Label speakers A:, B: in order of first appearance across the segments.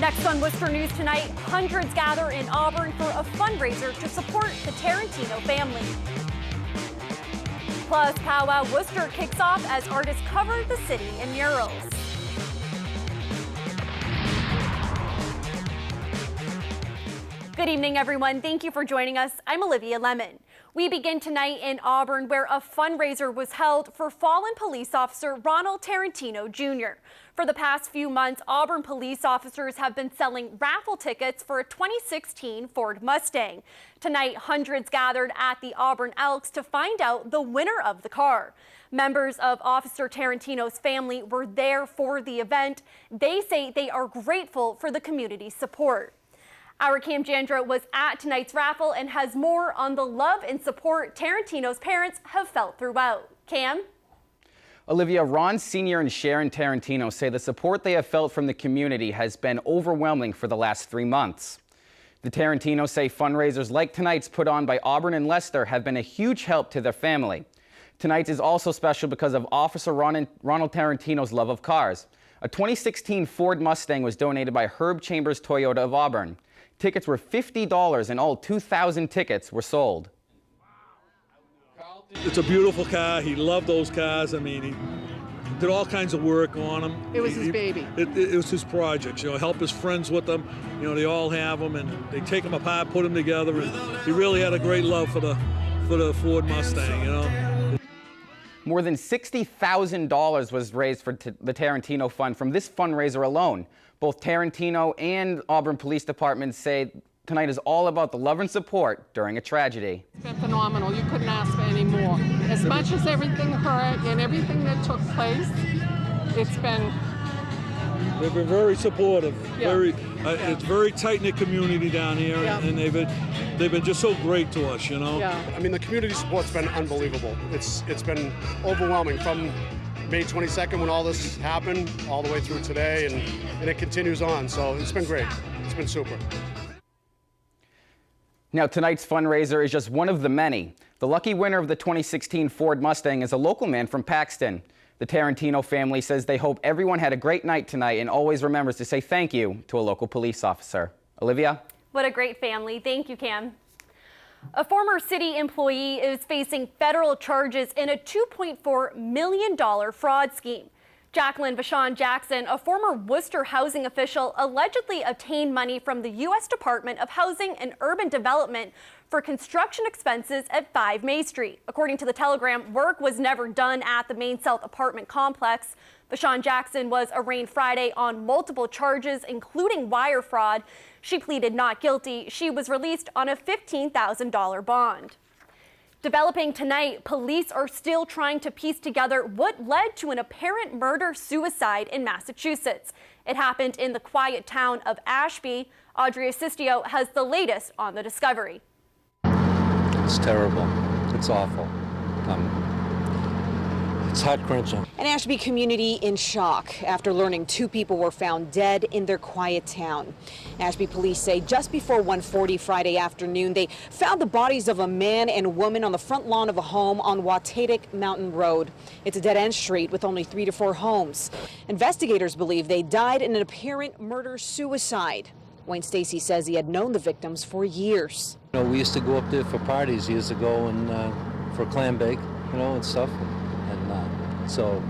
A: Next on Worcester News tonight, hundreds gather in Auburn for a fundraiser to support the Tarentino family. Plus, Powwow Wooster kicks off as artists cover the city in murals. Good evening, everyone. Thank you for joining us. I'm Olivia Lemon. We begin tonight in Auburn, where a fundraiser was held for fallen police officer Ronald Tarentino Jr. For the past few months, Auburn police officers have been selling raffle tickets for a 2016 Ford Mustang. Tonight, hundreds gathered at the Auburn Elks to find out the winner of the car. Members of Officer Tarentino's family were there for the event. They say they are grateful for the community's support. Our Cam Jandra was at tonight's raffle and has more on the love and support Tarentino's parents have felt throughout. Cam?
B: Olivia, Ron Sr. and Sharon Tarentino say the support they have felt from the community has been overwhelming for the last 3 months. The Tarentinos say fundraisers like tonight's put on by Auburn and Leicester have been a huge help to their family. Tonight's is also special because of Officer Ronald Tarentino's love of cars. A 2016 Ford Mustang was donated by Herb Chambers Toyota of Auburn. Tickets were $50 and all 2,000 tickets were sold.
C: It's a beautiful car. He loved those cars. I mean, he did all kinds of work on them.
D: It was his baby.
C: It was his projects, help his friends with them. They all have them, and they take them apart, put them together, and he really had a great love for the Ford Mustang,
B: More than $60,000 was raised for the Tarentino Fund from this fundraiser alone. Both Tarentino and Auburn Police Department say tonight is all about the love and support during a tragedy.
D: It's been phenomenal. You couldn't ask for any more. As much as everything hurt and everything that took place, it's been...
C: They've been very supportive.
D: Yeah.
C: It's a very tight-knit community down here,
D: yeah.
C: and they've been just so great to us,
D: Yeah.
E: I mean, the community support's been unbelievable. It's been overwhelming from May 22nd when all this happened all the way through today, and it continues on. So it's been great. It's been super.
B: Now, tonight's fundraiser is just one of the many. The lucky winner of the 2016 Ford Mustang is a local man from Paxton. The Tarentino family says they hope everyone had a great night tonight and always remembers to say thank you to a local police officer. Olivia?
A: What a great family. Thank you, Cam. A former city employee is facing federal charges in a $2.4 million fraud scheme. Jacqueline Vashon Jackson, a former Worcester housing official, allegedly obtained money from the U.S. Department of Housing and Urban Development for construction expenses at 5 May Street. According to the Telegram, work was never done at the Main South apartment complex. Vashon Jackson was arraigned Friday on multiple charges, including wire fraud. She pleaded not guilty. She was released on a $15,000 bond. Developing tonight, police are still trying to piece together what led to an apparent murder-suicide in Massachusetts. It happened in the quiet town of Ashby. Audrey Assistio has the latest on the discovery.
F: It's terrible. It's awful. It's heart-crunching.
G: An Ashby community in shock after learning 2 people were found dead in their quiet town. Ashby police say just before 1:40 Friday afternoon, they found the bodies of a man and woman on the front lawn of a home on Watadic Mountain Road. It's a dead-end street with only 3 to 4 homes. Investigators believe they died in an apparent murder-suicide. Wayne Stacy says he had known the victims for years.
F: We used to go up there for parties years ago and for clam bake, and stuff. So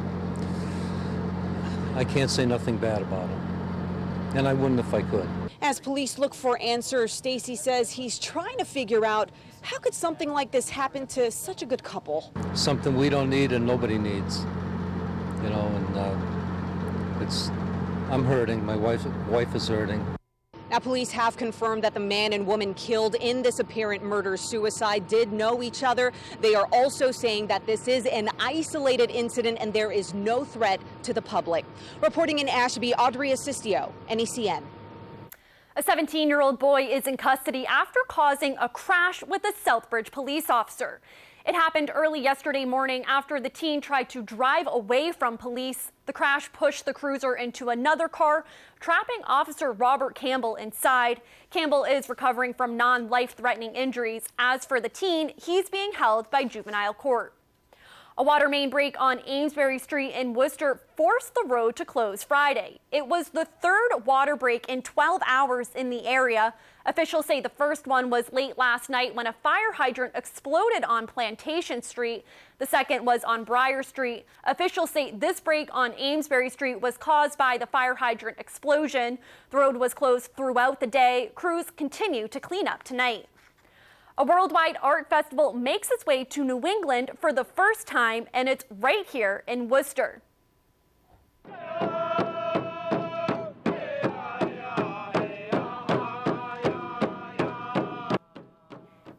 F: I can't say nothing bad about him, and I wouldn't if I could.
G: As police look for answers, Stacy says he's trying to figure out how could something like this happen to such a good couple.
F: Something we don't need and nobody needs, and I'm hurting. My wife is hurting.
G: Now, police have confirmed that the man and woman killed in this apparent murder-suicide did know each other. They are also saying that this is an isolated incident and there is no threat to the public. Reporting in Ashby, Audrey Assistio, NECN.
A: A 17-year-old boy is in custody after causing a crash with a Southbridge police officer. It happened early yesterday morning after the teen tried to drive away from police. The crash pushed the cruiser into another car, trapping Officer Robert Campbell inside. Campbell is recovering from non-life-threatening injuries. As for the teen, he's being held by juvenile court. A water main break on Amesbury Street in Worcester forced the road to close Friday. It was the third water break in 12 hours in the area. Officials say the first one was late last night when a fire hydrant exploded on Plantation Street. The second was on Briar Street. Officials say this break on Amesbury Street was caused by the fire hydrant explosion. The road was closed throughout the day. Crews continue to clean up tonight. A worldwide art festival makes its way to New England for the first time, and it's right here in Worcester.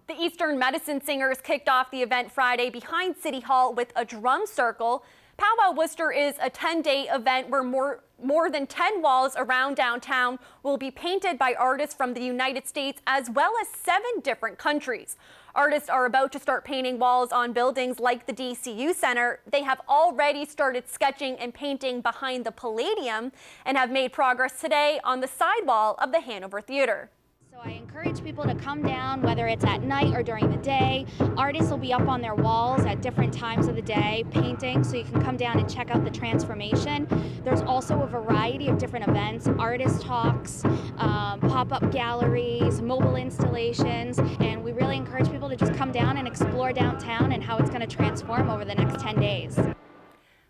A: The Eastern Medicine Singers kicked off the event Friday behind City Hall with a drum circle. Powwow Wooster is a 10-day event where more than 10 walls around downtown will be painted by artists from the United States as well as 7 different countries. Artists are about to start painting walls on buildings like the DCU Center. They have already started sketching and painting behind the Palladium and have made progress today on the sidewall of the Hanover Theater.
H: So I encourage people to come down, whether it's at night or during the day. Artists will be up on their walls at different times of the day painting, so you can come down and check out the transformation. There's also a variety of different events, artist talks, pop-up galleries, mobile installations, and we really encourage people to just come down and explore downtown and how it's going to transform over the next 10 days.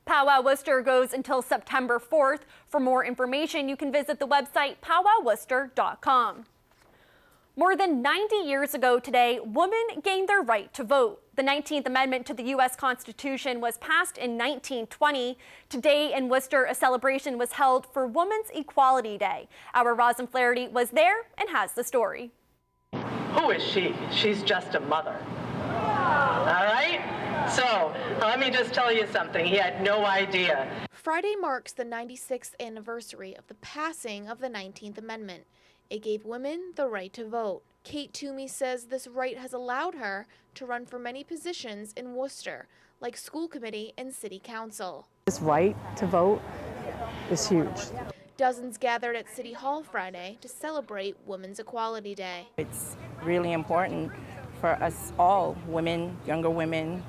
A: Powwow Wooster goes until September 4th. For more information, you can visit the website powwowwooster.com. More than 90 years ago today, women gained their right to vote. The 19th Amendment to the U.S. Constitution was passed in 1920. Today in Worcester, a celebration was held for Women's Equality Day. Our Rosin Flaherty was there and has the story.
I: Who is she? She's just a mother. All right? So, let me just tell you something. He had no idea.
J: Friday marks the 96th anniversary of the passing of the 19th Amendment. It gave women the right to vote. Kate Toomey says this right has allowed her to run for many positions in Worcester, like school committee and city council.
K: This right to vote is huge.
J: Dozens gathered at City Hall Friday to celebrate Women's Equality Day.
L: It's really important for us all, women, younger women,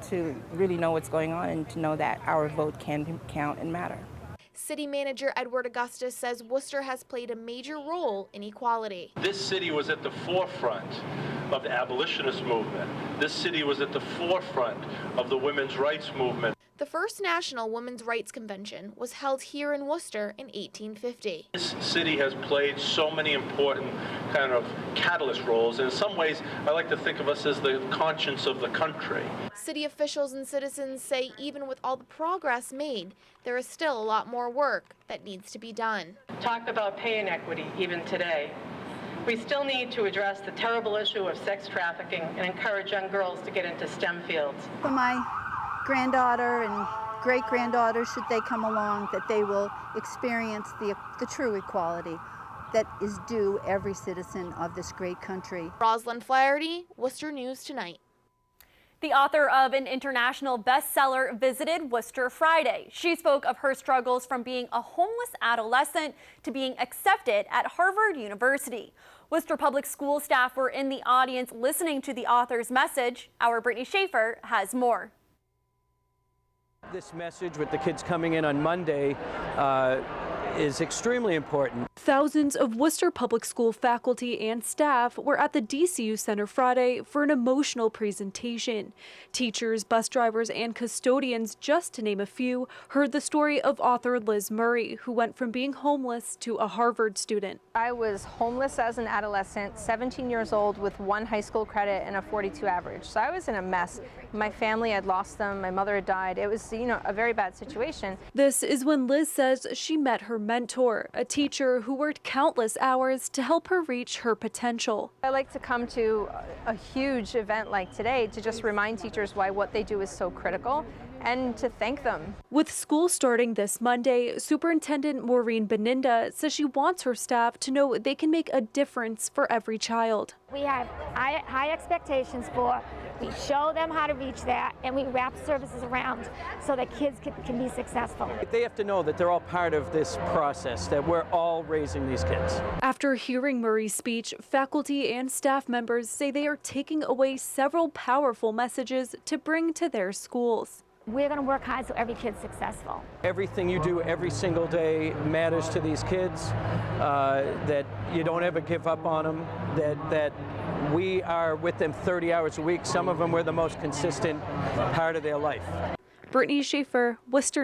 L: to really know what's going on and to know that our vote can count and matter.
J: City Manager Edward Augustus says Worcester has played a major role in equality.
M: This city was at the forefront of the abolitionist movement. This city was at the forefront of the women's rights movement.
J: The first National Women's Rights Convention was held here in Worcester in 1850.
M: This city has played so many important kind of catalyst roles, and in some ways I like to think of us as the conscience of the country.
J: City officials and citizens say even with all the progress made, there is still a lot more work that needs to be done.
I: Talk about pay inequity even today. We still need to address the terrible issue of sex trafficking and encourage young girls to get into STEM fields.
N: For my granddaughter and great-granddaughter, should they come along, that they will experience the true equality that is due every citizen of this great country.
J: Rosin Flaherty, Worcester News Tonight.
A: The author of an international bestseller visited Worcester Friday. She spoke of her struggles from being a homeless adolescent to being accepted at Harvard University. Worcester Public School staff were in the audience listening to the author's message. Our Brittany Schaefer has more.
O: This message with the kids coming in on Monday is extremely important.
P: Thousands of Worcester Public School faculty and staff were at the DCU Center Friday for an emotional presentation. Teachers, bus drivers, and custodians, just to name a few, heard the story of author Liz Murray, who went from being homeless to a Harvard student.
Q: I was homeless as an adolescent, 17 years old with 1 high school credit and a 42 average. So I was in a mess. My family had lost them. My mother had died. It was, a very bad situation.
P: This is when Liz says she met her mentor, a teacher who worked countless hours to help her reach her potential.
Q: I like to come to a huge event like today to just remind teachers why what they do is so critical and to thank them.
P: With school starting this Monday, Superintendent Maureen Beninda says she wants her staff to know they can make a difference for every child.
R: We have high expectations for. We show them how to reach that, and we wrap services around so that kids can be successful.
O: They have to know that they're all part of this process, that we're all raising these kids.
P: After hearing Murray's speech, faculty and staff members say they are taking away several powerful messages to bring to their schools.
R: We're going to work hard so every kid's successful.
O: Everything you do every single day matters to these kids, that you don't ever give up on them, that we are with them 30 hours a week. Some of them we're the most consistent part of their life.
P: Brittany Schaefer, Worcester.